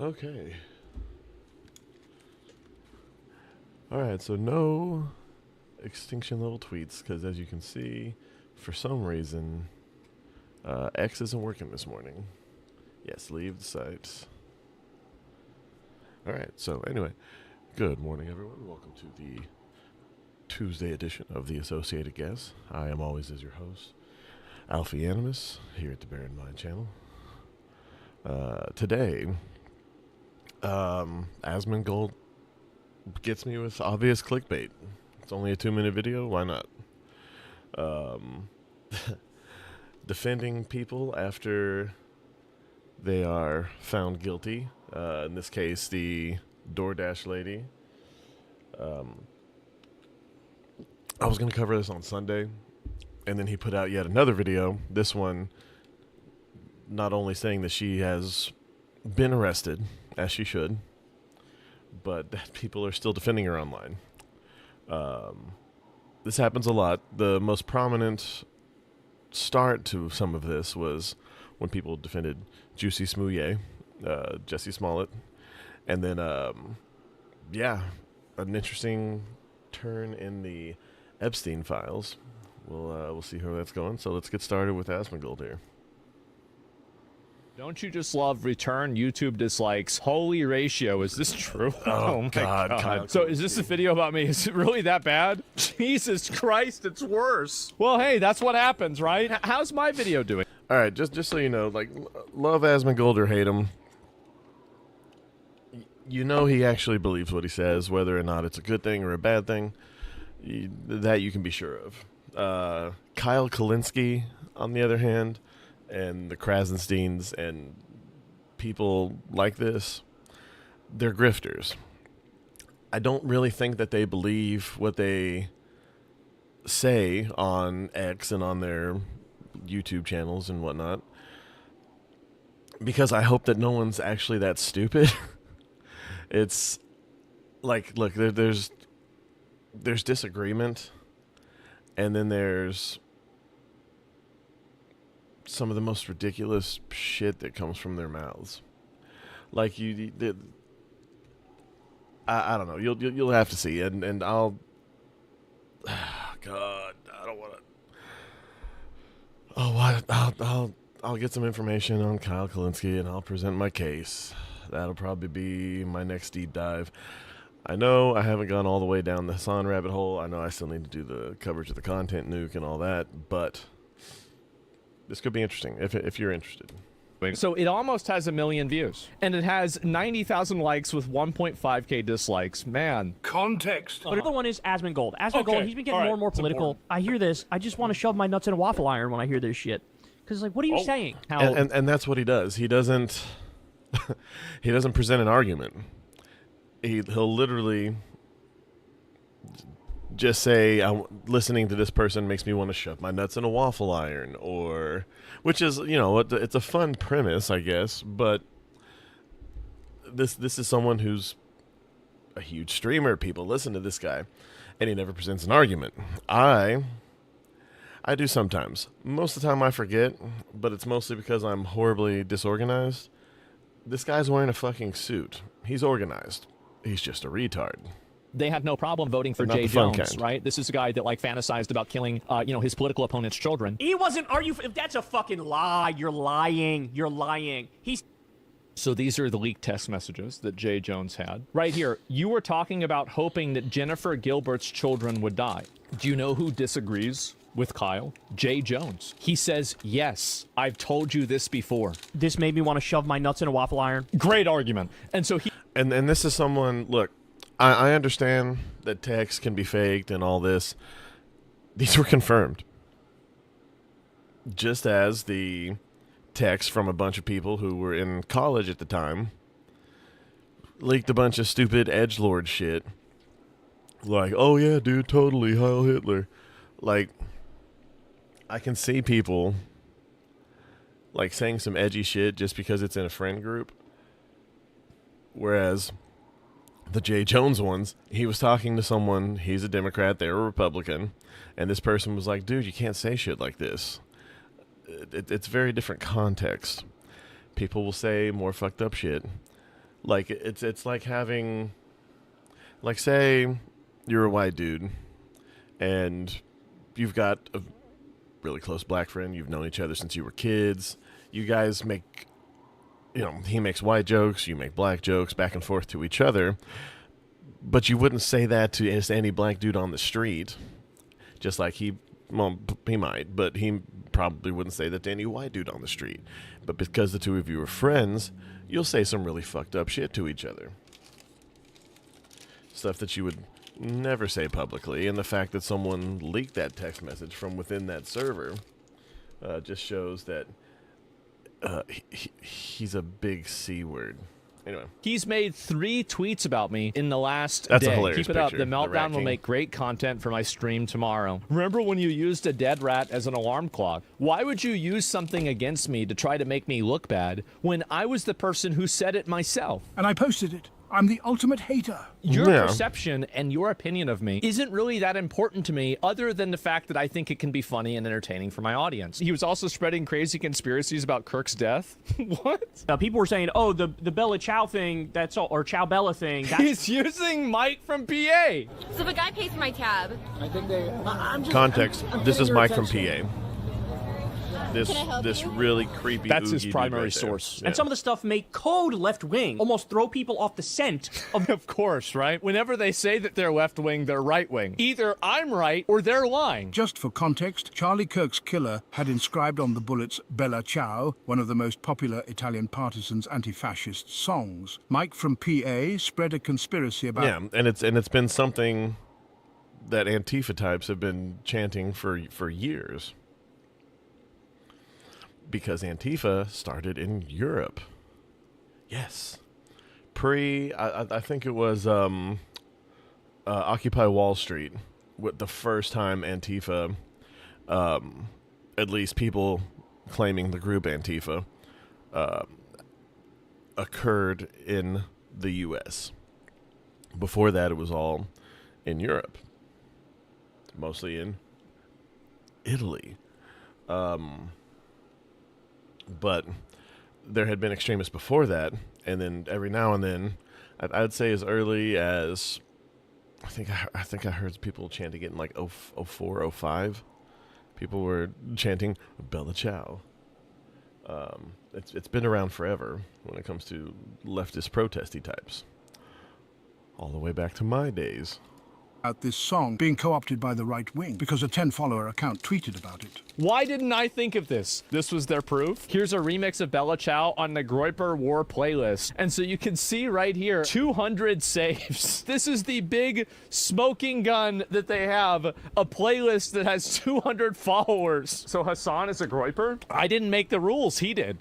Okay. Alright, so no extinction level tweets, because as you can see, for some reason, X isn't working this morning. Yes, leave the site. Alright, so anyway, good morning everyone. Welcome to the Tuesday edition of the Associated Guess. I am always as your host, Alfie Animus, here at the Bear in Mind channel. Today, AsmonGold gets me with obvious clickbait. It's only a 2-minute video, why not? Defending people after they are found guilty. In this case, the DoorDash lady. I was going to cover this on Sunday, and then he put out yet another video. This one, not only saying that she has been arrested, as she should, but that people are still defending her online. This happens a lot. The most prominent start to some of this was when people defended Juicy Smouye, Jesse Smollett, and then, yeah, an interesting turn in the Epstein files. We'll see how that's going. So let's get started with AsmonGold here. Don't you just love return YouTube dislikes? Holy ratio, is this true? Oh my God. So is this a video about me? Is it really that bad? Jesus Christ, it's worse. Well, hey, that's what happens, right? How's my video doing? All right, just so you know, like, love AsmonGold or hate him, you know he actually believes what he says, whether or not it's a good thing or a bad thing. That you can be sure of. Kyle Kalinske, on the other hand, and the Krasensteins and people like this, they're grifters. I don't really think that they believe what they say on X and on their YouTube channels and whatnot, because I hope that no one's actually that stupid. It's like, look, there's disagreement, and then there's some of the most ridiculous shit that comes from their mouths. Like I don't know. You'll have to see, and I'll. God, I don't want to. Oh, what? I'll get some information on Kyle Kalinske, and I'll present my case. That'll probably be my next deep dive. I know I haven't gone all the way down the Hassan rabbit hole. I know I still need to do the coverage of the content nuke and all that, but this could be interesting if you're interested. So it almost has 1 million views, and it has 90,000 likes with 1.5k dislikes. Man. Context. But the other one is AsmonGold. AsmonGold, Okay. he's been getting All more and more right. It's political. important. I hear this. I just want to shove my nuts in a waffle iron when I hear this shit. Because, like, what are you saying? How And that's what he does. He doesn't he doesn't present an argument. He'll literally just say, listening to this person makes me want to shove my nuts in a waffle iron, or, which is, you know, it's a fun premise, I guess, but this is someone who's a huge streamer. People listen to this guy, and he never presents an argument. I do sometimes. Most of the time I forget, but it's mostly because I'm horribly disorganized. This guy's wearing a fucking suit. He's organized. He's just a retard. They had no problem voting for Not Jay the fun Jones, kind. right? This is a guy that, like, fantasized about killing, his political opponent's children. he wasn't. Are you? That's a fucking lie. You're lying. You're lying. He's. So these are the leaked text messages that Jay Jones had. Right here, you were talking about hoping that Jennifer Gilbert's children would die. Do you know who disagrees with Kyle? Jay Jones. He says, yes, I've told you this before. This made me want to shove my nuts in a waffle iron. Great argument. And so he... And this is someone, look, I understand that text can be faked and all this. These were confirmed. Just as the text from a bunch of people who were in college at the time leaked a bunch of stupid edgelord shit. Like, oh yeah, dude, totally, Heil Hitler. Like, I can see people, like, saying some edgy shit just because it's in a friend group. Whereas the Jay Jones ones, he was talking to someone, he's a Democrat, they're a Republican, and this person was like, dude, you can't say shit like this. It's very different context. People will say more fucked up shit. Like it's like having, like, say you're a white dude and you've got a really close black friend. You've known each other since you were kids. You guys make, he makes white jokes, you make black jokes back and forth to each other. But you wouldn't say that to just any black dude on the street. Just like he might, but he probably wouldn't say that to any white dude on the street. But because the two of you are friends, you'll say some really fucked up shit to each other. Stuff that you would never say publicly. And the fact that someone leaked that text message from within that server just shows that he's a big C word. Anyway. He's made 3 tweets about me in the last That's day. a hilarious Keep it up. picture, The the Meltdown Rat will King. make great content for my stream tomorrow. Remember when you used a dead rat as an alarm clock? Why would you use something against me to try to make me look bad when I was the person who said it myself? And I posted it. I'm the ultimate hater. Your Yeah. perception and your opinion of me isn't really that important to me, other than the fact that I think it can be funny and entertaining for my audience. He was also spreading crazy conspiracies about Kirk's death. What? People were saying, oh, the Bella Ciao thing, that's all, or Ciao Bella thing. That's He's using Mike from PA. So the guy pays for my tab. Context. This is Mike from PA. This Can I help this you? really creepy. That's his oogie dude primary right there. source. Yeah. And some of the stuff may code left wing, almost throw people off the scent of. Of course, right? Whenever they say that they're left wing, they're right wing. Either I'm right or they're lying. Just for context, Charlie Kirk's killer had inscribed on the bullets Bella Ciao, one of the most popular Italian partisans' anti-fascist songs. Mike from PA spread a conspiracy about... Yeah, and it's been something that Antifa types have been chanting for years. Because Antifa started in Europe. Yes. I think it was Occupy Wall Street, with the first time Antifa, at least people claiming the group Antifa, occurred in the U.S. Before that, it was all in Europe, mostly in Italy. But there had been extremists before that, and then every now and then, I'd say as early as I think I heard people chanting it in like 04, 05. People were chanting Bella Ciao. It's been around forever when it comes to leftist protesty types, all the way back to my days. This song being co-opted by the right wing because a 10-follower account tweeted about it. Why didn't I think of this? This was their proof. Here's a remix of Bella Ciao on the Groiper War playlist. And so you can see right here, 200 saves. This is the big smoking gun that they have, a playlist that has 200 followers. So Hassan is a Groiper? I didn't make the rules, he did.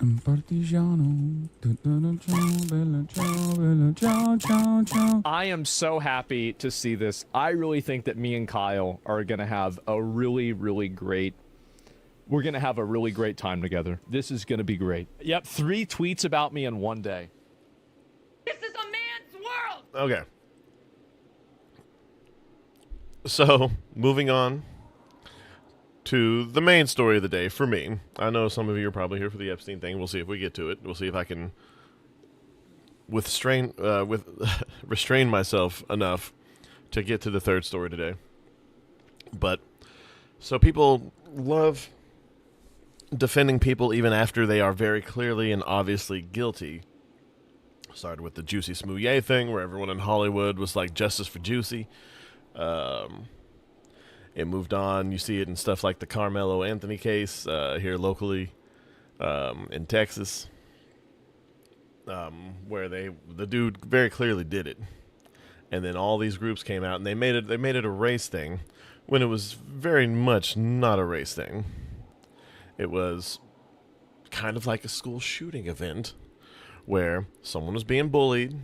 I am so happy to see this. I really think that me and Kyle are going to have a really, really great... We're going to have a really great time together. This is going to be great. Yep, 3 tweets about me in one day. This is a man's world! Okay. So, moving on to the main story of the day for me. I know some of you are probably here for the Epstein thing. We'll see if we get to it. We'll see if I can restrain myself enough to get to the third story today. But, so people love defending people even after they are very clearly and obviously guilty. Started with the Juicy Smouye thing, where everyone in Hollywood was like, justice for Juicy. It moved on. You see it in stuff like the Carmelo Anthony case here locally in Texas, where the dude very clearly did it. And then all these groups came out and they made it a race thing when it was very much not a race thing. It was kind of like a school shooting event where someone was being bullied,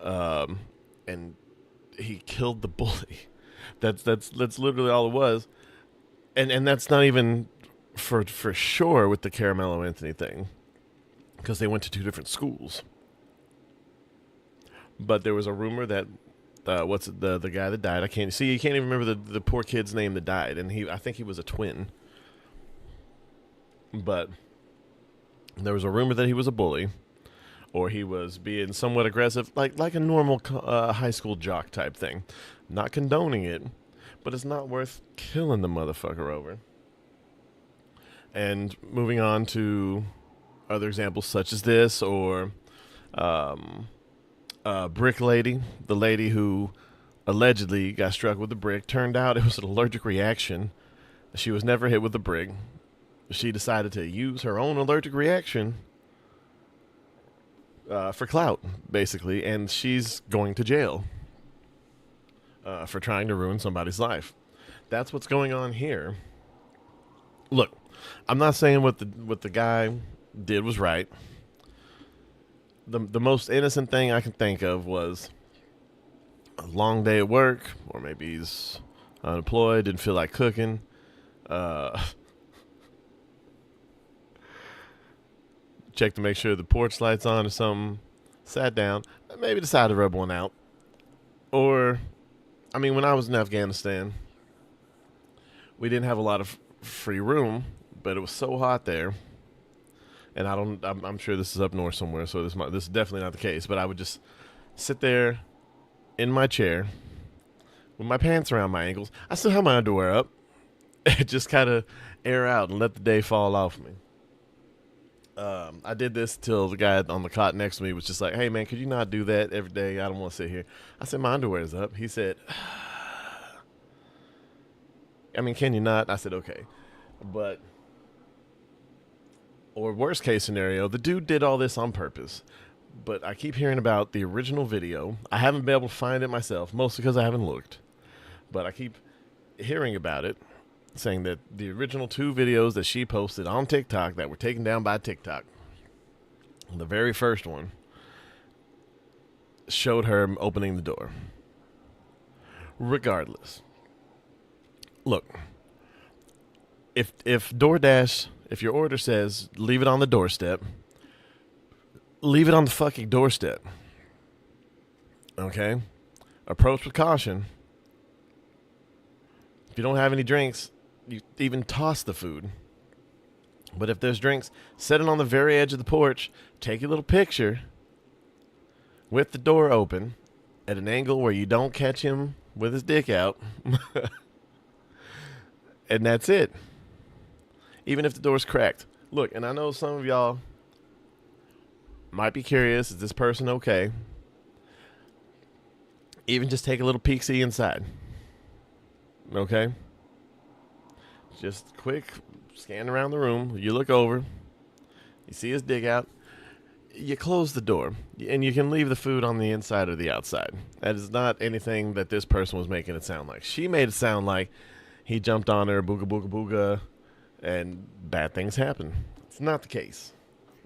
and he killed the bully. That's literally all it was, and that's not even for sure with the Carmelo Anthony thing, because they went to 2 different schools. But there was a rumor that the guy that died, you can't even remember the poor kid's name that died, and I think he was a twin. But there was a rumor that he was a bully. or he was being somewhat aggressive, like a normal high school jock type thing. Not condoning it, but it's not worth killing the motherfucker over. And moving on to other examples such as this, or Brick Lady, the lady who allegedly got struck with a brick. Turned out it was an allergic reaction. She was never hit with a brick. She decided to use her own allergic reaction for clout, basically, and she's going to jail for trying to ruin somebody's life. That's what's going on here. Look, I'm not saying what the guy did was right. The most innocent thing I can think of was a long day at work, or maybe he's unemployed, didn't feel like cooking. Checked to make sure the porch light's on or something. Sat down, maybe decided to rub one out. Or, I mean, when I was in Afghanistan, we didn't have a lot of free room, but it was so hot there. And I'm sure this is up north somewhere, so this is definitely not the case. But I would just sit there in my chair with my pants around my ankles. I still have my underwear up. Just kind of air out and let the day fall off me. I did this till the guy on the cot next to me was just like, "Hey man, could you not do that every day? I don't want to sit here." I said, "My underwear's up." He said, "I mean, can you not?" I said, "Okay." But, or worst case scenario, the dude did all this on purpose. But I keep hearing about the original video. I haven't been able to find it myself, mostly because I haven't looked. But I keep hearing about it, saying that the original 2 videos that she posted on TikTok that were taken down by TikTok, the very first one, showed her opening the door. Regardless. Look, if DoorDash, if your order says leave it on the doorstep, leave it on the fucking doorstep. Okay? Approach with caution. If you don't have any drinks, you even toss the food. But if there's drinks, set it on the very edge of the porch, take a little picture with the door open at an angle where you don't catch him with his dick out. And that's it. Even if the door's cracked. Look, and I know some of y'all might be curious, is this person okay? Even just take a little peek-see inside. Okay? Just quick scan around the room. You look over. You see his dick out. You close the door. And you can leave the food on the inside or the outside. That is not anything that this person was making it sound like. She made it sound like he jumped on her, booga booga booga, and bad things happen. It's not the case.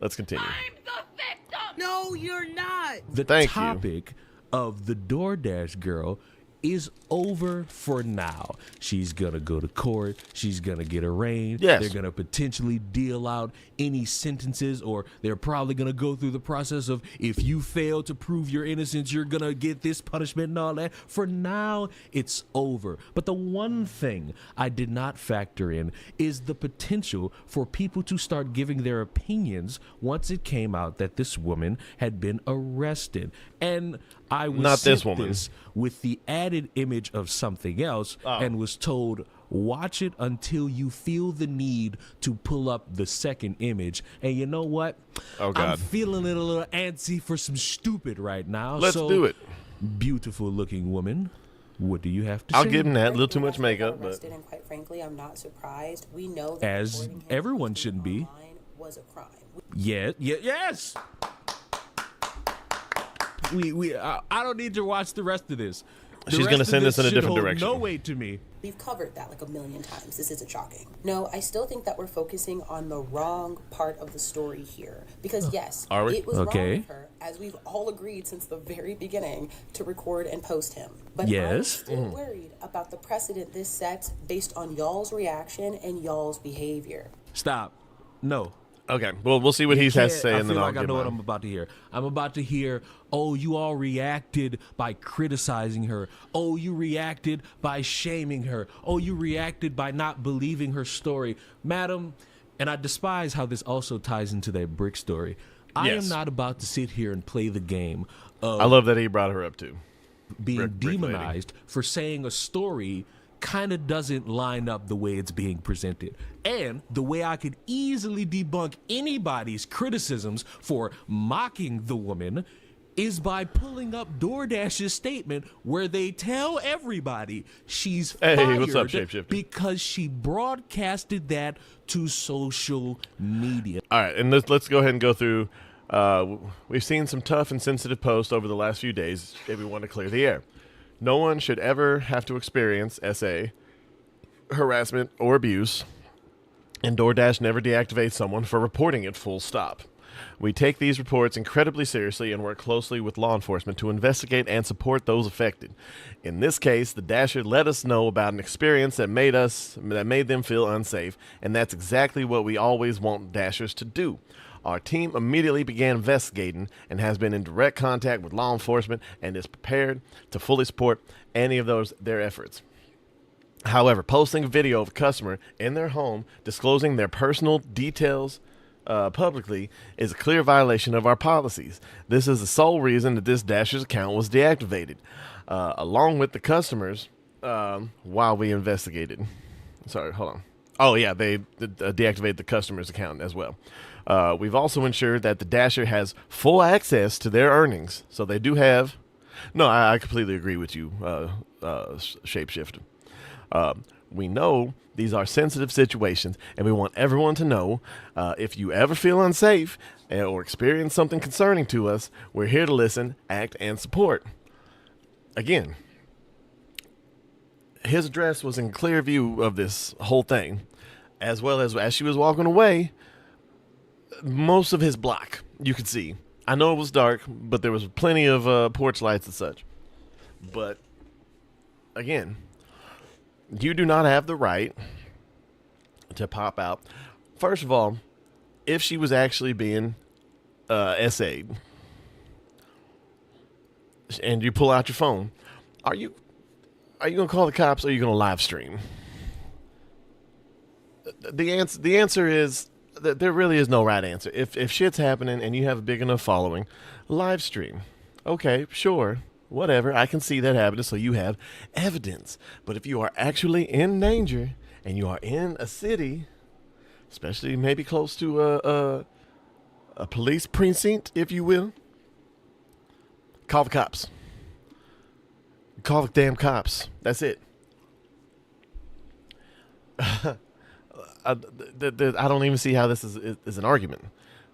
Let's continue. I'm the victim! No, you're not. The Thank topic of the DoorDash girl is over for now. She's gonna go to court. She's gonna get arraigned. Yes. They're gonna potentially deal out any sentences, or they're probably gonna go through the process of, if you fail to prove your innocence, you're gonna get this punishment and all that. For now, it's over. But the one thing I did not factor in is the potential for people to start giving their opinions once it came out that this woman had been arrested. And I was Not this sent woman. this with the added image of something else, and was told, watch it until you feel the need to pull up the second image. And you know what? Oh, God. I'm feeling it a little antsy for some stupid right now. Let's So, do it. beautiful looking woman, what do you have to I'll say? give him that. A little too much makeup, but Arrested, and quite frankly, I'm not surprised. We know that As reporting him everyone posting shouldn't be. online was a crime. Yes. I don't need to watch the rest of this. The She's rest gonna of send us in a should different hold direction. No weight to me. We've covered that like a million times. This isn't shocking. No, I still think that we're focusing on the wrong part of the story here. Because yes, Are we? it was Okay. wrong of her, as we've all agreed since the very beginning, to record and post him. But I'm Yes. still worried about the precedent this sets based on y'all's reaction and y'all's behavior. Stop. No. okay. Well, we'll see what he has to Can't- say, I and then feel I'll like I give know what mine. I'm about to hear. I'm about to hear, oh, you all reacted by criticizing her. Oh, you reacted by shaming her. Oh, you reacted by not believing her story. Madam, and I despise how this also ties into that brick story. I Yes. am not about to sit here and play the game of I love that he brought her up too. being Rick demonized for saying a story kind of doesn't line up the way it's being presented. And the way I could easily debunk anybody's criticisms for mocking the woman is by pulling up DoorDash's statement where they tell everybody she's Hey, fired what's up, Shapeshifter? because she broadcasted that to social media. All right, and let's go ahead and go through. We've seen some tough and sensitive posts over the last few days if we want to clear the air. No one should ever have to experience SA, harassment, or abuse, and DoorDash never deactivates someone for reporting it, full stop. We take these reports incredibly seriously and work closely with law enforcement to investigate and support those affected. In this case, the Dasher let us know about an experience that made them feel unsafe, and that's exactly what we always want Dashers to do. Our team immediately began investigating and has been in direct contact with law enforcement and is prepared to fully support any of their efforts. However, posting a video of a customer in their home disclosing their personal details publicly is a clear violation of our policies. This is the sole reason that this Dasher's account was deactivated, along with the customers while we investigated. Sorry, hold on. Oh, yeah, they deactivated the customer's account as well. We've also ensured that the Dasher has full access to their earnings. So they do have... No, I completely agree with you, Shapeshifter. We know these are sensitive situations, and we want everyone to know if you ever feel unsafe or experience something concerning to us, we're here to listen, act, and support. Again, his address was in clear view of this whole thing, as well as she was walking away, most of his block you could see. I know it was dark, but there was plenty of porch lights and such. But again, you do not have the right to pop out. First of all, if she was actually being SA'd and you pull out your phone, are you going to call the cops or are you going to live stream? The answer is that there really is no right answer. If shit's happening and you have a big enough following, live stream. Okay, sure. Whatever, I can see that happening, so you have evidence. But if you are actually in danger and you are in a city, especially maybe close to a police precinct, if you will, call the cops. Call the damn cops. That's it. I don't even see how this is an argument.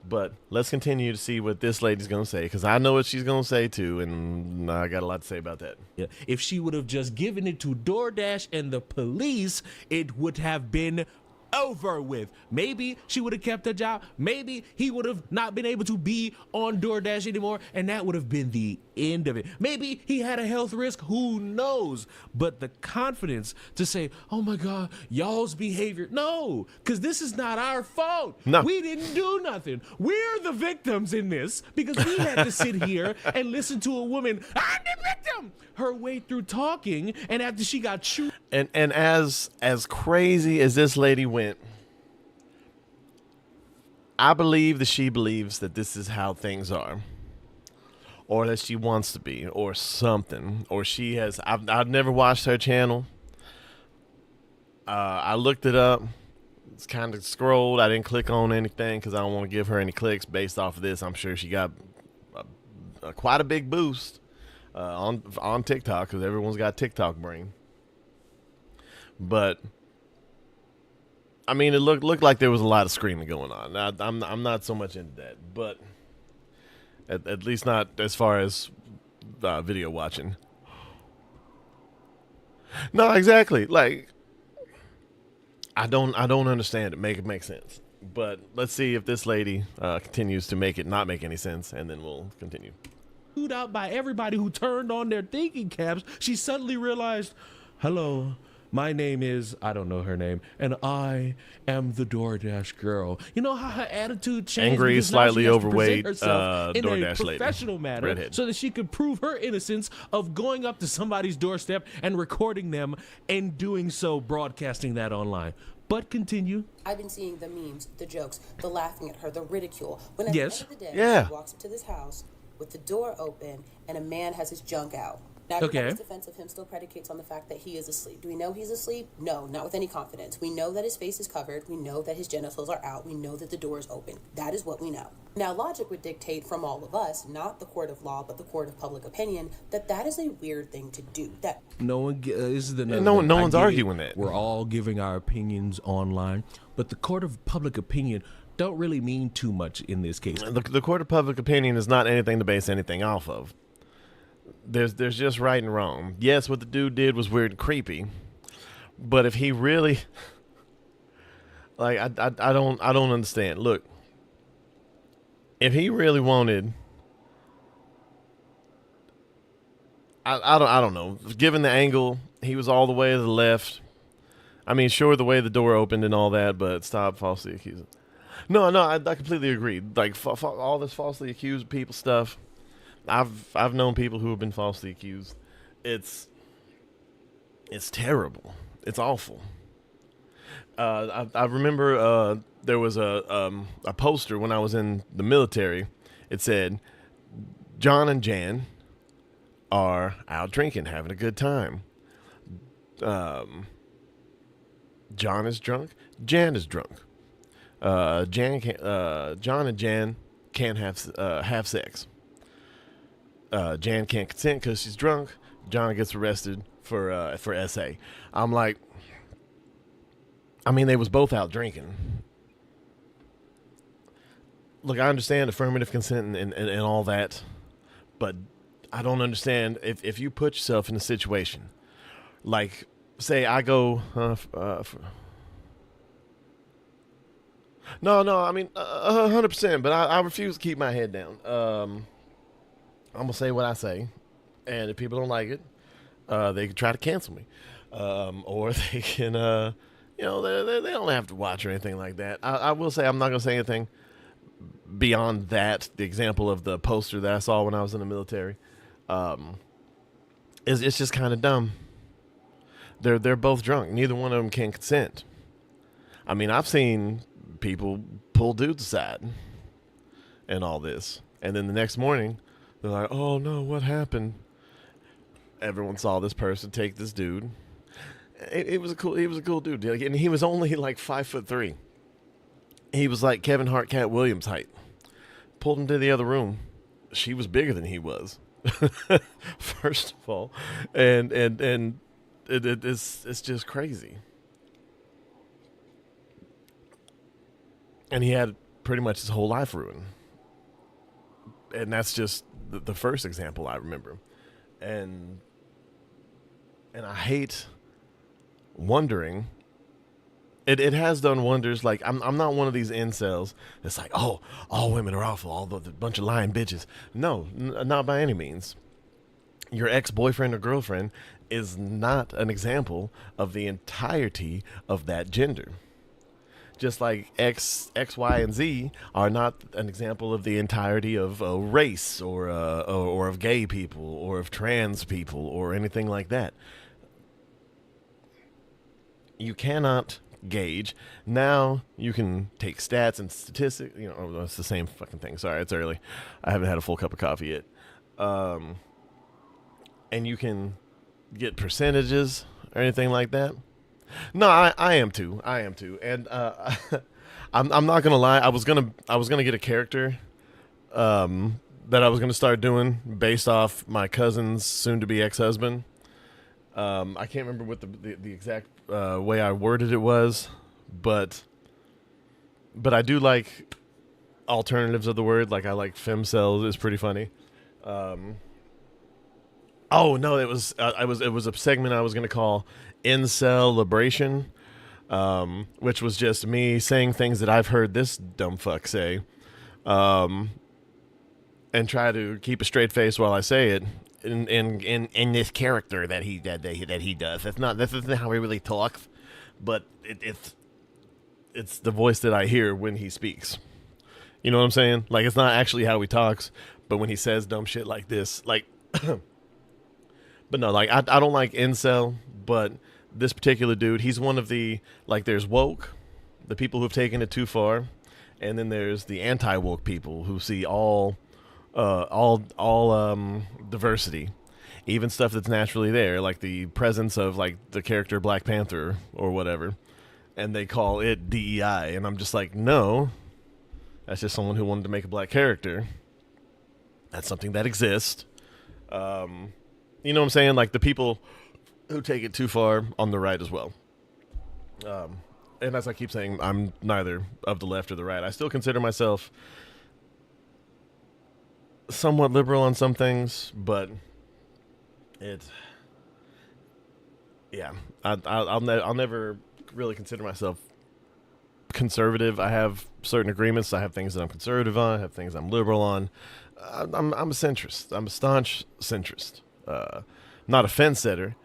But let's continue to see what this lady's going to say, because I know what she's going to say, too, and I got a lot to say about that. Yeah. If she would have just given it to DoorDash and the police, it would have been over with. Maybe she would have kept her job. Maybe he would have not been able to be on DoorDash anymore, and that would have been the end of it. Maybe he had a health risk. Who knows? But the confidence to say, oh my God, y'all's behavior. No, because this is not our fault. No. We didn't do nothing. We're the victims in this because we had to sit here and listen to a woman, I'm the victim, her way through talking, and after she got chewed. And as crazy as this lady went, I believe that she believes that this is how things are, or that she wants to be, or something, or she has. I've never watched her channel. I looked it up. It's kind of scrolled. I didn't click on anything because I don't want to give her any clicks based off of this. I'm sure she got quite a big boost on TikTok because everyone's got TikTok brain. But I mean, it looked like there was a lot of screaming going on. Now, I'm not so much into that, but at least not as far as video watching. No, exactly. Like, I don't understand it. Make it make sense. But let's see if this lady continues to make it not make any sense, and then we'll continue. Out by everybody who turned on their thinking caps, she suddenly realized, hello, my name is, I don't know her name, and I am the DoorDash girl. You know how her attitude changed? Angry, because now she slightly has to present overweight herself in DoorDash a lady. professional manner, Redhead. so that she could prove her innocence of going up to somebody's doorstep and recording them and doing so, broadcasting that online. But continue. I've been seeing the memes, the jokes, the laughing at her, the ridicule. When at Yes. the end of the day, Yeah. she walks up to this house with the door open and a man has his junk out. Now, Okay. everybody's defense of him still predicates on the fact that he is asleep. Do we know he's asleep? No, not with any confidence. We know that his face is covered. We know that his genitals are out. We know that the door is open. That is what we know. Now, logic would dictate from all of us, not the court of law, but the court of public opinion, that that is a weird thing to do. That No one. This is the no one's arguing that. We're all giving our opinions online, but the court of public opinion don't really mean too much in this case. The court of public opinion is not anything to base anything off of. There's just right and wrong. Yes, what the dude did was weird and creepy, but if he really, like, I don't understand. Look, if he really wanted, I don't know. Given the angle, he was all the way to the left. I mean, sure, the way the door opened and all that, but stop falsely accusing. No, I completely agree. Like all this falsely accused people stuff. I've known people who have been falsely accused. It's terrible. It's awful. I remember there was a poster when I was in the military. It said, "John and Jan are out drinking, having a good time. John is drunk. Jan is drunk. John and Jan can't have sex. Jan can't consent because she's drunk. John gets arrested for SA." I'm like, I mean, they was both out drinking. Look, I understand affirmative consent and all that, but I don't understand if you put yourself in a situation, like, say I go, no, I mean, 100%, but I refuse to keep my head down. I'm gonna say what I say, and if people don't like it, they can try to cancel me, or they can, they don't have to watch or anything like that. I will say I'm not gonna say anything beyond that. The example of the poster that I saw when I was in the military, it's just kind of dumb. They're both drunk. Neither one of them can consent. I mean, I've seen people pull dudes aside and all this, and then the next morning they're like, "Oh no, what happened?" Everyone saw this person take this dude. He was a cool dude, and he was only like 5'3". He was like Kevin Hart, Cat Williams height. Pulled him to the other room. She was bigger than he was, first of all, and it's just crazy. And he had pretty much his whole life ruined. And that's just the first example I remember. And I hate wondering. It has done wonders. Like, I'm not one of these incels that's like, oh, all women are awful, all the bunch of lying bitches. No, not by any means. Your ex-boyfriend or girlfriend is not an example of the entirety of that gender. Just like X, Y, and Z are not an example of the entirety of a race or of gay people or of trans people or anything like that. You cannot gauge. Now you can take stats and statistics. It's the same fucking thing. Sorry, it's early. I haven't had a full cup of coffee yet. And you can get percentages or anything like that. No, I am too. And I'm not gonna lie. I was gonna get a character that I was gonna start doing based off my cousin's soon-to-be ex-husband. I can't remember what the exact way I worded it was, but I do like alternatives of the word. Like, I like femcels is pretty funny. Oh no, it was a segment I was gonna call Incel Liberation, which was just me saying things that I've heard this dumb fuck say, and try to keep a straight face while I say it in this character that he does. That's not how he really talks, but it's the voice that I hear when he speaks. You know what I'm saying? Like, it's not actually how he talks, but when he says dumb shit like this, like. But no, like, I don't like incel, but this particular dude, he's one of the, like, there's woke, the people who've taken it too far, and then there's the anti-woke people who see all diversity, even stuff that's naturally there, like the presence of, like, the character Black Panther or whatever, and they call it DEI, and I'm just like, no, that's just someone who wanted to make a black character. That's something that exists. You know what I'm saying? Like, the people who take it too far on the right as well. And as I keep saying, I'm neither of the left or the right. I still consider myself somewhat liberal on some things, but I'll never really consider myself conservative. I have certain agreements. I have things that I'm conservative on. I have things I'm liberal on. I'm a centrist. I'm a staunch centrist. Not a fence sitter.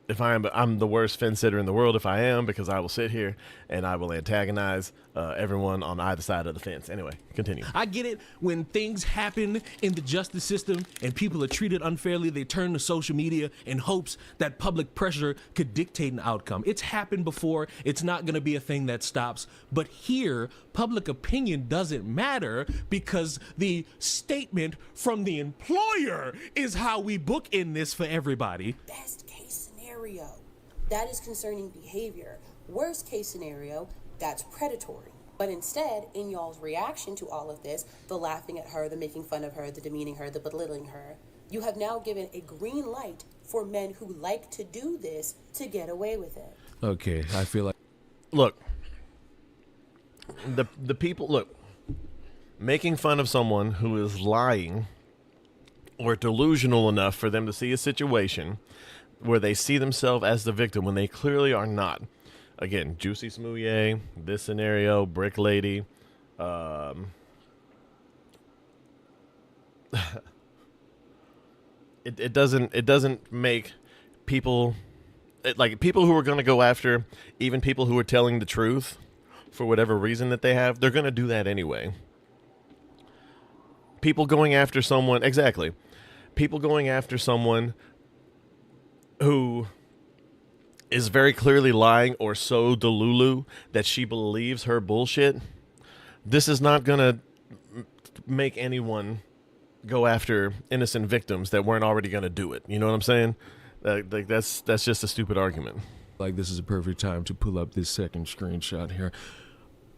If I'm the worst fence sitter in the world if I am, because I will sit here and I will antagonize everyone on either side of the fence. Anyway, continue. I get it. When things happen in the justice system and people are treated unfairly, they turn to social media in hopes that public pressure could dictate an outcome. It's happened before. It's not going to be a thing that stops. But here, public opinion doesn't matter because the statement from the employer is how we book in this for everybody. Best case scenario, that is concerning behavior. Worst case scenario, that's predatory. But instead, in y'all's reaction to all of this, the laughing at her, the making fun of her, the demeaning her, the belittling her, you have now given a green light for men who like to do this to get away with it. Okay, I feel like... Look, the people, look, making fun of someone who is lying or delusional enough for them to see a situation where they see themselves as the victim when they clearly are not. Again, Juicy Smouye, this scenario, Brick Lady. It doesn't make people, like, people who are going to go after even people who are telling the truth for whatever reason that they have, they're going to do that anyway. People going after someone, exactly. People going after someone who is very clearly lying or so delulu that she believes her bullshit, this is not going to make anyone go after innocent victims that weren't already going to do it. You know what I'm saying? Like that's just a stupid argument. Like, this is a perfect time to pull up this second screenshot here.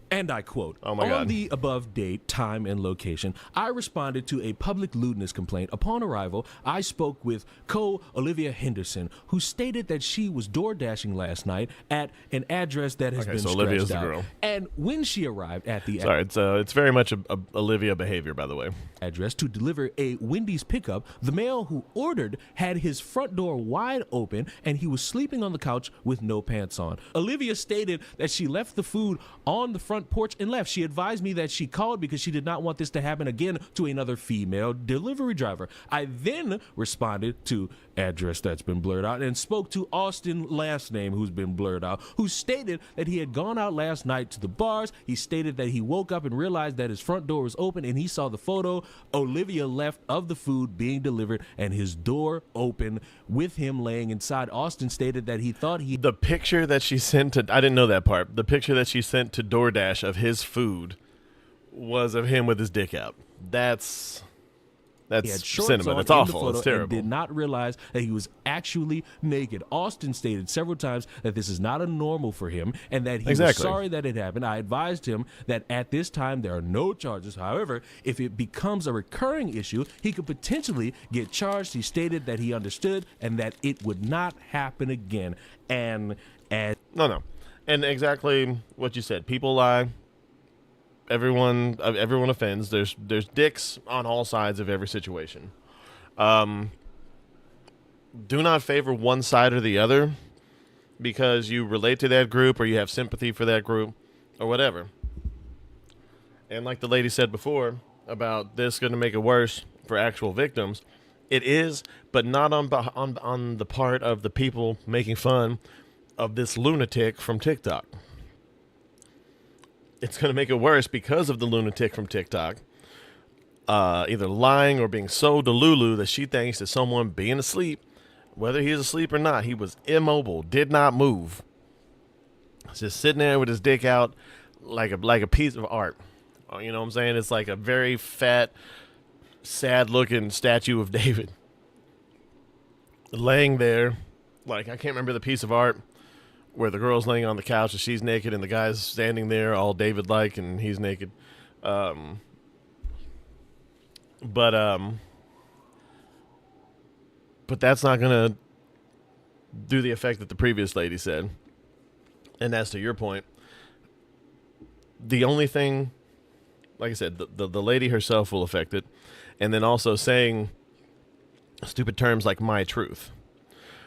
And I quote, oh my God. On the above date, time, and location, I responded to a public lewdness complaint. Upon arrival, I spoke with Olivia Henderson, who stated that she was door dashing last night at an address that has been so scratched Olivia's the out. girl. And when she arrived at the it's very much a Olivia behavior, by the way. Address to deliver a Wendy's pickup, the male who ordered had his front door wide open and he was sleeping on the couch with no pants on. Olivia stated that she left the food on the front porch and left. She advised me that she called because she did not want this to happen again to another female delivery driver. I then responded to address that's been blurred out and spoke to Austin, last name, who's been blurred out, who stated that he had gone out last night to the bars. He stated that he woke up and realized that his front door was open and he saw the photo Olivia left of the food being delivered and his door open with him laying inside. Austin stated that he thought the picture that she sent to, I didn't know that part, the picture that she sent to DoorDash of his food was of him with his dick out. That's cinema. That's awful. It's terrible. And did not realize that he was actually naked. Austin stated several times that this is not a normal for him and that he was sorry that it happened. I advised him that at this time there are no charges. However, if it becomes a recurring issue, he could potentially get charged. He stated that he understood and that it would not happen again. And no. And exactly what you said. People lie. Everyone offends. There's dicks on all sides of every situation. Do not favor one side or the other because you relate to that group or you have sympathy for that group or whatever. And like the lady said before about this going to make it worse for actual victims, it is, but not on the part of the people making fun of this lunatic from TikTok. It's going to make it worse because of the lunatic from TikTok, either lying or being so delulu that she thinks that someone being asleep Whether he was asleep or not, he was immobile, did not move. Just sitting there with his dick out like a piece of art. You know what I'm saying? It's like a very fat, sad-looking statue of David. Laying there, like, I can't remember the piece of art where the girl's laying on the couch and she's naked and the guy's standing there all David-like and he's naked. But that's not going to do the effect that the previous lady said. And as to your point, the only thing, like I said, the lady herself will affect it. And then also saying stupid terms like my truth.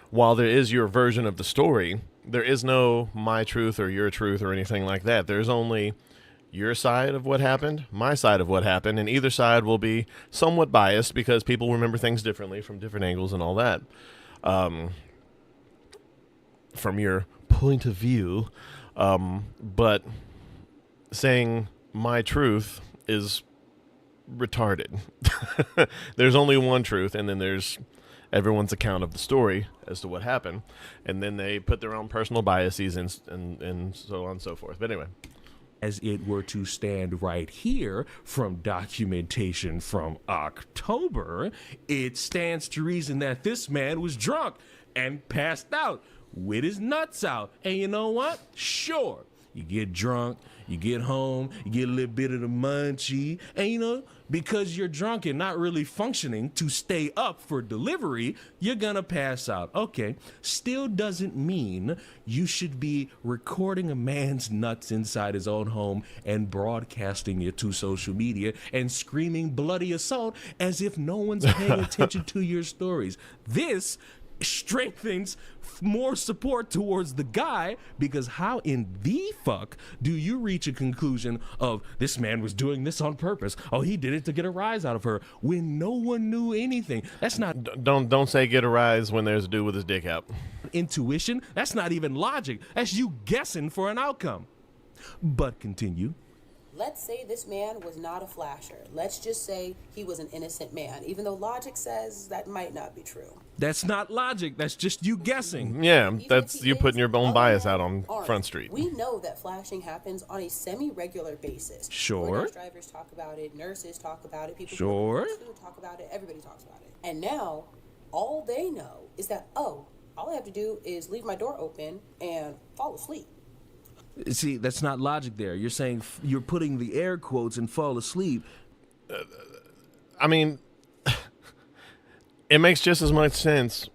While there is your version of the story, there is no my truth or your truth or anything like that. There's only your side of what happened, my side of what happened, and either side will be somewhat biased because people remember things differently from different angles and all that. From your point of view, but saying my truth is retarded. There's only one truth, and then there's everyone's account of the story as to what happened, and then they put their own personal biases and so on and so forth. But anyway, as it were to stand right here from documentation from October, it stands to reason that this man was drunk and passed out with his nuts out. And you know what? Sure, you get drunk, you get home, you get a little bit of the munchie, and you know, because you're drunk and not really functioning to stay up for delivery, you're gonna pass out. Okay, still doesn't mean you should be recording a man's nuts inside his own home and broadcasting it to social media and screaming bloody assault as if no one's paying attention to your stories. This strengthens more support towards the guy, because how in the fuck do you reach a conclusion of this man was doing this on purpose? Oh, he did it to get a rise out of her when no one knew anything. That's not don't say get a rise when there's a dude with his dick out. Intuition. That's not even logic. That's you guessing for an outcome. But continue. Let's say this man was not a flasher. Let's just say he was an innocent man, even though logic says that might not be true. That's not logic. That's just you guessing. Yeah, Even that's if you he putting is, your own other bias men out on aren't. Front Street. We know that flashing happens on a semi-regular basis. Sure. DoorDash drivers talk about it, nurses talk about it, people Sure. who talk about it, everybody talks about it. And now, all they know is that, oh, all I have to do is leave my door open and fall asleep. See, that's not logic there. You're saying you're putting the air quotes and fall asleep. I mean, it makes just as much sense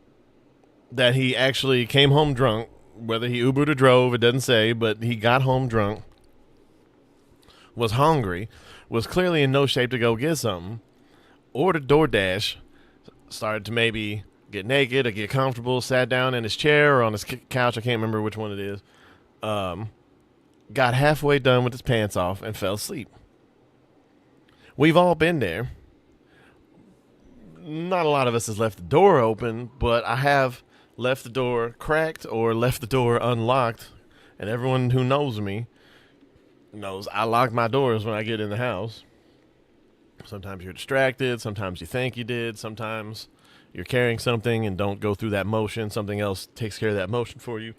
that he actually came home drunk, whether he Ubered or drove, it doesn't say, but he got home drunk, was hungry, was clearly in no shape to go get something, ordered DoorDash, started to maybe get naked or get comfortable, sat down in his chair or on his couch, I can't remember which one it is, got halfway done with his pants off and fell asleep. We've all been there. Not a lot of us has left the door open, but I have left the door cracked or left the door unlocked, and everyone who knows me knows I lock my doors when I get in the house. Sometimes you're distracted, sometimes you think you did, sometimes you're carrying something and don't go through that motion, something else takes care of that motion for you.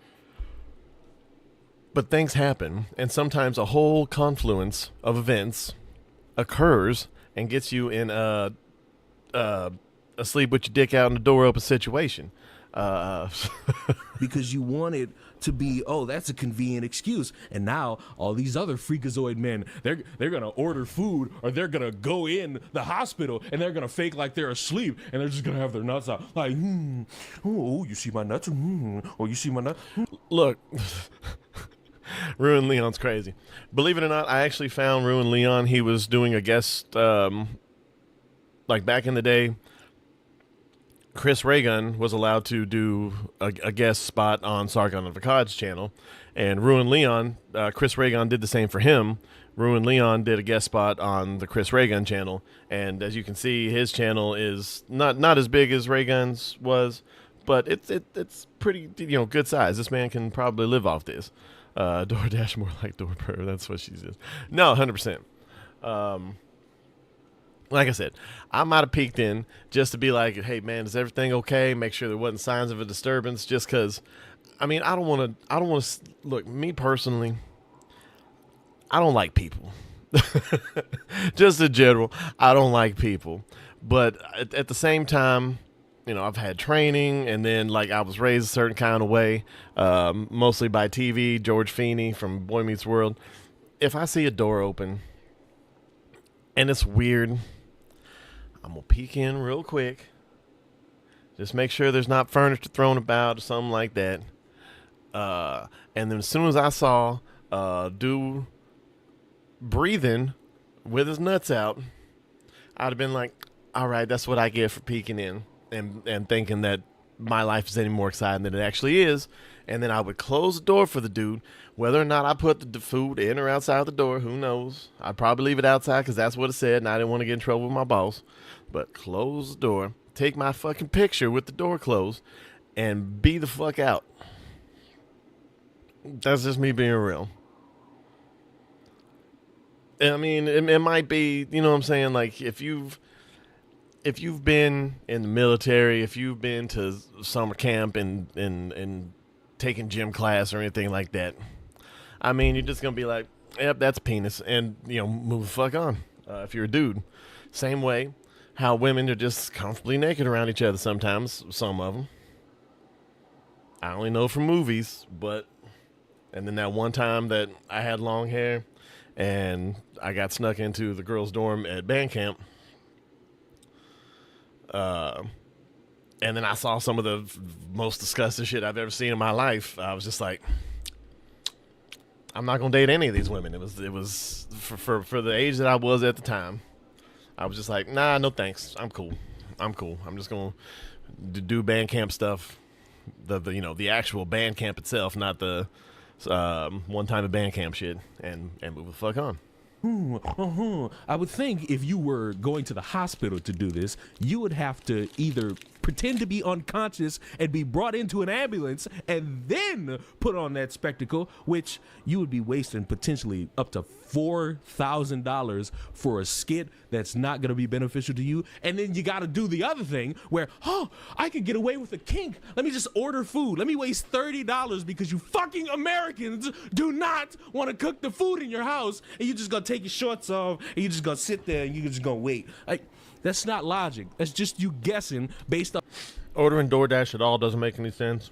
But things happen, and sometimes a whole confluence of events occurs and gets you in a asleep with your dick out and the door open situation. Because you want it to be, oh, that's a convenient excuse. And now all these other freakazoid men, they're gonna order food, or they're gonna go in the hospital and they're gonna fake like they're asleep, and they're just gonna have their nuts out. Like, oh, you see my nuts? Oh, you see my nuts? Look, Ruin Leon's crazy. Believe it or not, I actually found Ruin Leon. He was doing a guest, like back in the day, Chris Reagan was allowed to do a guest spot on Sargon of Akkad's channel, and Ruin Leon, Chris Reagan did the same for him. Ruin Leon did a guest spot on the Chris Reagan channel, and as you can see, his channel is not as big as Reagan's was, but it's pretty, good size. This man can probably live off this. DoorDash more like DoorPer. That's what she says. No, 100%. like I said, I might have peeked in just to be like, hey man, is everything okay? Make sure there wasn't signs of a disturbance. Just because, I mean, I don't want to look. Me personally, I don't like people. Just in general, I don't like people. But at the same time, you know, I've had training, and then like I was raised a certain kind of way, mostly by TV. George Feeney from Boy Meets World. If I see a door open and it's weird, I'm gonna peek in real quick. Just make sure there's not furniture thrown about or something like that. And then as soon as I saw dude breathing with his nuts out, I'd have been like, all right, that's what I get for peeking in and thinking that my life is any more exciting than it actually is. And then I would close the door for the dude. Whether or not I put the food in or outside the door, who knows? I'd probably leave it outside because that's what it said, and I didn't want to get in trouble with my boss. But close the door, take my fucking picture with the door closed, and be the fuck out. That's just me being real. I mean, it might be, you know what I'm saying? Like, if you've been in the military, if you've been to summer camp and taking gym class or anything like that, I mean, you're just going to be like, yep, that's penis, and, you know, move the fuck on. If you're a dude. Same way how women are just comfortably naked around each other sometimes, some of them. I only know from movies, but, and then that one time that I had long hair and I got snuck into the girls' dorm at band camp. And then I saw some of the most disgusting shit I've ever seen in my life. I was just like, I'm not gonna date any of these women. It was for the age that I was at the time. I was just like, nah, no thanks. I'm cool. I'm just gonna do band camp stuff. The actual band camp itself, not the one time at band camp shit, and move the fuck on. I would think if you were going to the hospital to do this, you would have to either pretend to be unconscious and be brought into an ambulance and then put on that spectacle, which you would be wasting potentially up to $4,000 for a skit that's not going to be beneficial to you. And then you got to do the other thing where, I can get away with a kink. Let me just order food. Let me waste $30 because you fucking Americans do not want to cook the food in your house, and you just going to take your shorts off and you just going to sit there and you just going to wait. That's not logic. That's just you guessing based on... Ordering DoorDash at all doesn't make any sense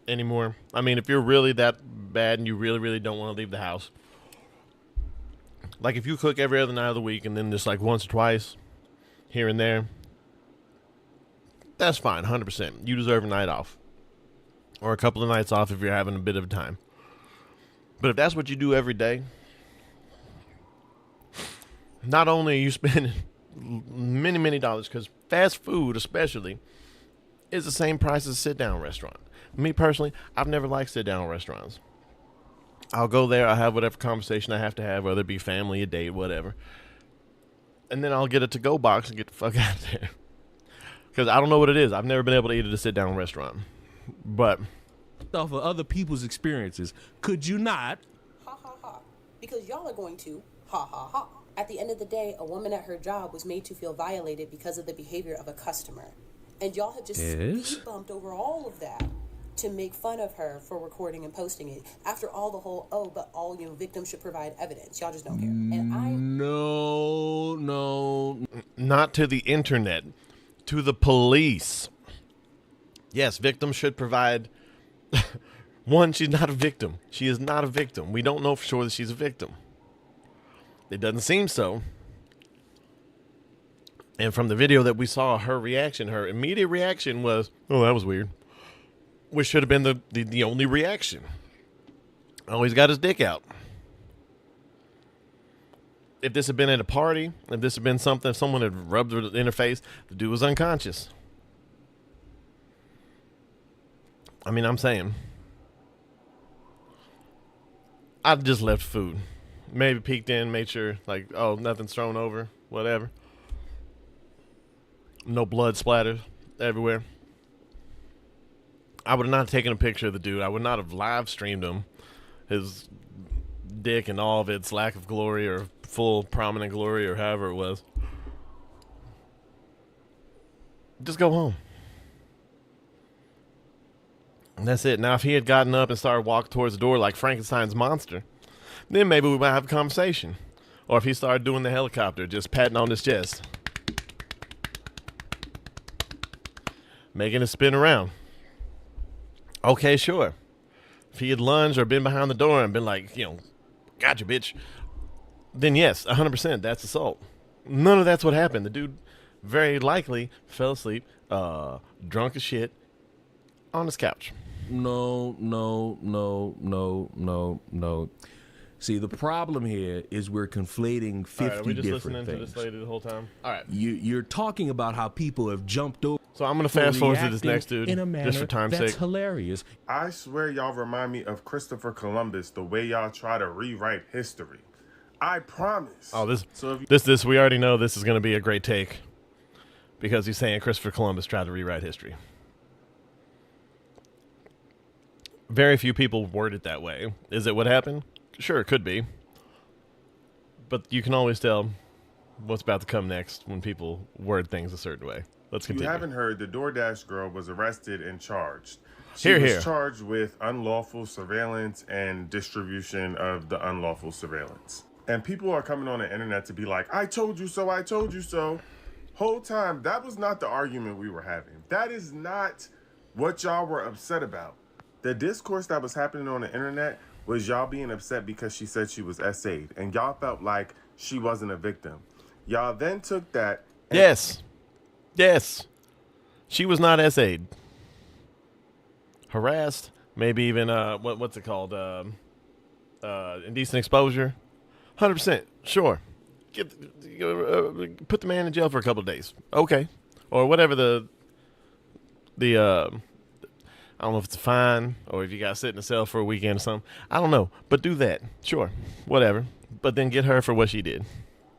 anymore. I mean, if you're really that bad and you really, really don't want to leave the house, like if you cook every other night of the week and then just like once or twice here and there, that's fine, 100%. You deserve a night off. Or a couple of nights off if you're having a bit of a time. But if that's what you do every day, not only are you spending many, many dollars, because fast food especially is the same price as a sit-down restaurant. Me personally, I've never liked sit-down restaurants. I'll go there, I'll have whatever conversation I have to have, whether it be family, a date, whatever. And then I'll get a to-go box and get the fuck out of there. Because I don't know what it is. I've never been able to eat at a sit-down restaurant. But off of other people's experiences, could you not? Ha ha ha. Because y'all are going to ha ha ha. At the end of the day, a woman at her job was made to feel violated because of the behavior of a customer. And y'all have just speed bumped over all of that to make fun of her for recording and posting it. After all the whole, but all victims should provide evidence. Y'all just don't care. And No. not to the internet, to the police. Yes, victims should provide... One, she's not a victim. She is not a victim. We don't know for sure that she's a victim. It doesn't seem so. And from the video that we saw, her reaction, her immediate reaction was, oh, that was weird. Which should have been the only reaction. Oh, he's got his dick out. If this had been at a party, if this had been something, if someone had rubbed her in her face, the dude was unconscious. I mean, I'm saying, I've just left food. Maybe peeked in, made sure, like, oh, nothing's thrown over, whatever. No blood splatters everywhere. I would have not taken a picture of the dude. I would not have live streamed him, his dick and all of its lack of glory or full prominent glory or however it was. just go home. And that's it. Now, if he had gotten up and started walking towards the door like Frankenstein's monster, then maybe we might have a conversation. Or if he started doing the helicopter, just patting on his chest, making it spin around. Okay, sure. If he had lunged or been behind the door and been like, gotcha, bitch, then yes, 100%, that's assault. None of that's what happened. The dude very likely fell asleep, drunk as shit, on his couch. No. See, the problem here is we're conflating 50 All right, are we just different listening things. to this lady the whole time? All right. You're talking about how people have jumped over. So I'm going to fast forward to this reacting next dude, in a manner just for time's that's sake. hilarious. I swear y'all remind me of Christopher Columbus, the way y'all try to rewrite history. I promise. Oh, So if you this, we already know this is going to be a great take because he's saying Christopher Columbus tried to rewrite history. Very few people word it that way. Is it what happened? Sure, it could be. But you can always tell what's about to come next when people word things a certain way. Let's you continue. haven't heard, the DoorDash girl was arrested and charged. Here, She was here. charged with unlawful surveillance and distribution of the unlawful surveillance. And people are coming on the internet to be like, I told you so, I told you so. Whole time, that was not the argument we were having. That is not what y'all were upset about. The discourse that was happening on the internet was y'all being upset because she said she was SA'd. And y'all felt like she wasn't a victim. Y'all then took that. Yes. She was not SA'd. Harassed. Maybe even, what's it called? Indecent exposure. 100%. Sure. Put the man in jail for a couple of days. Okay. Or whatever the I don't know if it's a fine or if you got to sit in a cell for a weekend or something. I don't know. But do that. Sure. Whatever. But then get her for what she did.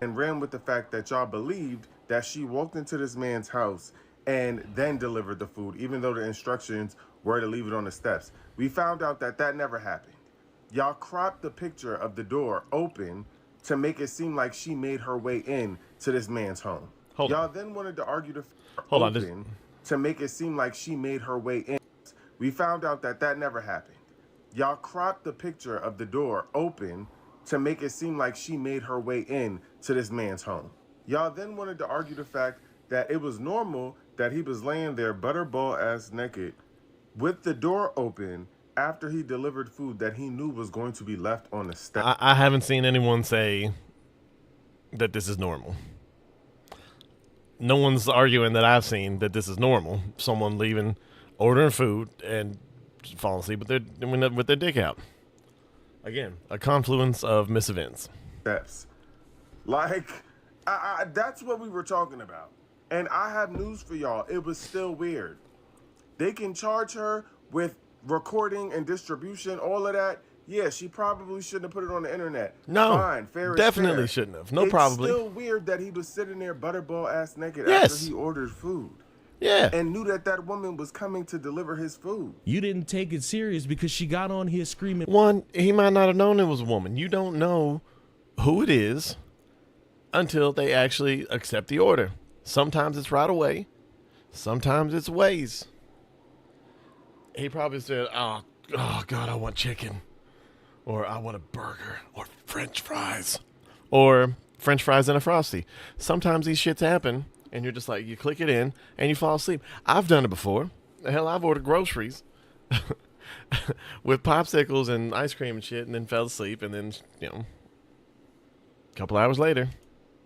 And ran with the fact that y'all believed that she walked into this man's house and then delivered the food, even though the instructions were to leave it on the steps. We found out that that never happened. Y'all cropped the picture of the door open to make it seem like she made her way in to this man's home. Hold Y'all on. then wanted to argue the Hold on, open to make it seem like she made her way in. We found out that that never happened. Y'all cropped the picture of the door open to make it seem like she made her way in to this man's home. Y'all then wanted to argue the fact that it was normal that he was laying there butterball ass naked with the door open after he delivered food that he knew was going to be left on the step. I haven't seen anyone say that this is normal. No one's arguing that I've seen that this is normal. Someone leaving, ordering food, and falling asleep with their dick out. Again, a confluence of misevents. Steps. Like, that's what we were talking about. And I have news for y'all. It was still weird. They can charge her with recording and distribution, all of that. Yeah, she probably shouldn't have put it on the internet. No, fine, fair is definitely fair. shouldn't have. No, it's probably. It's still weird that he was sitting there butterball ass naked Yes. after he ordered food. Yeah. And knew that that woman was coming to deliver his food. You didn't take it serious because she got on here screaming. One, he might not have known it was a woman. You don't know who it is until they actually accept the order. Sometimes it's right away. Sometimes it's ways. He probably said, oh God, I want chicken. Or I want a burger. Or French fries. Or French fries and a Frosty. Sometimes these shits happen, and you're just like, you click it in, and you fall asleep. I've done it before. The hell, I've ordered groceries with popsicles and ice cream and shit, and then fell asleep, and then, a couple hours later.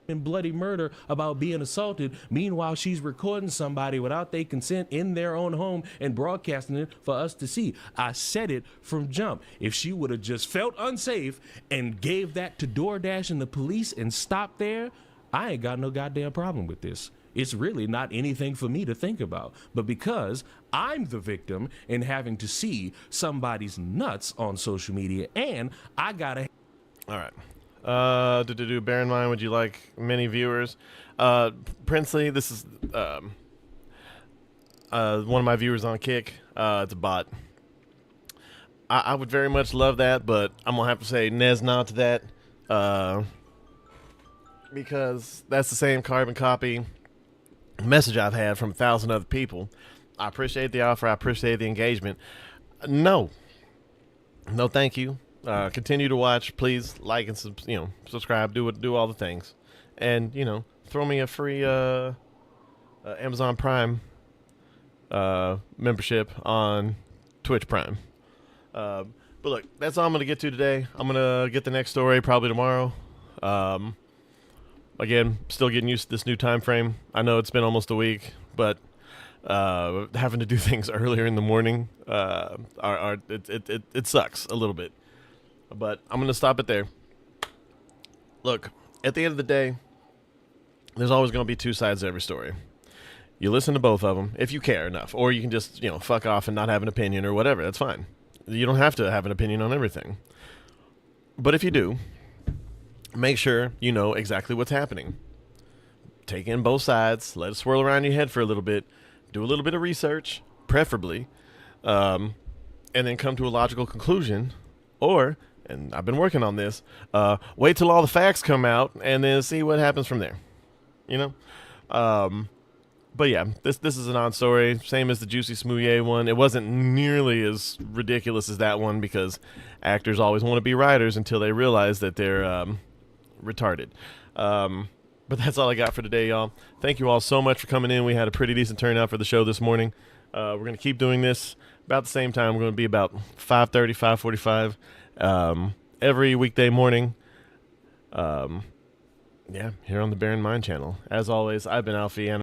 And bloody murder about being assaulted. Meanwhile, she's recording somebody without their consent in their own home and broadcasting it for us to see. I said it from jump. If she would have just felt unsafe and gave that to DoorDash and the police and stopped there, I ain't got no goddamn problem with this. It's really not anything for me to think about. But because I'm the victim and having to see somebody's nuts on social media, and I gotta... All right. Bear in mind, would you like many viewers? Princely, this is one of my viewers on Kick. It's a bot. I would very much love that, but I'm gonna have to say Nez not to that, because that's the same carbon copy message I've had from 1,000 other people. I appreciate the offer. I appreciate the engagement. No, thank you. Continue to watch. Please like and subscribe. Do all the things, and throw me a free Amazon Prime membership on Twitch Prime. But look, that's all I'm gonna get to today. I'm gonna get the next story probably tomorrow. Again, still getting used to this new time frame. I know it's been almost a week, but having to do things earlier in the morning, it sucks a little bit. But I'm gonna stop it there. Look, at the end of the day, there's always gonna be two sides to every story. You listen to both of them if you care enough, or you can just fuck off and not have an opinion or whatever. That's fine. You don't have to have an opinion on everything. But if you do, make sure you know exactly what's happening. Take in both sides. Let it swirl around your head for a little bit. Do a little bit of research, preferably, and then come to a logical conclusion. Or, and I've been working on this, wait till all the facts come out and then see what happens from there. But yeah, this is a non-story, same as the Juicy Smouye one. It wasn't nearly as ridiculous as that one because actors always want to be writers until they realize that they're retarded. But that's all I got for today, y'all. Thank you all so much for coming in. We had a pretty decent turnout for the show this morning. We're going to keep doing this about the same time. We're going to be about 5:30, 5:45 every weekday morning. Here on the Bear in Mind channel. As always, I've been Alfie, and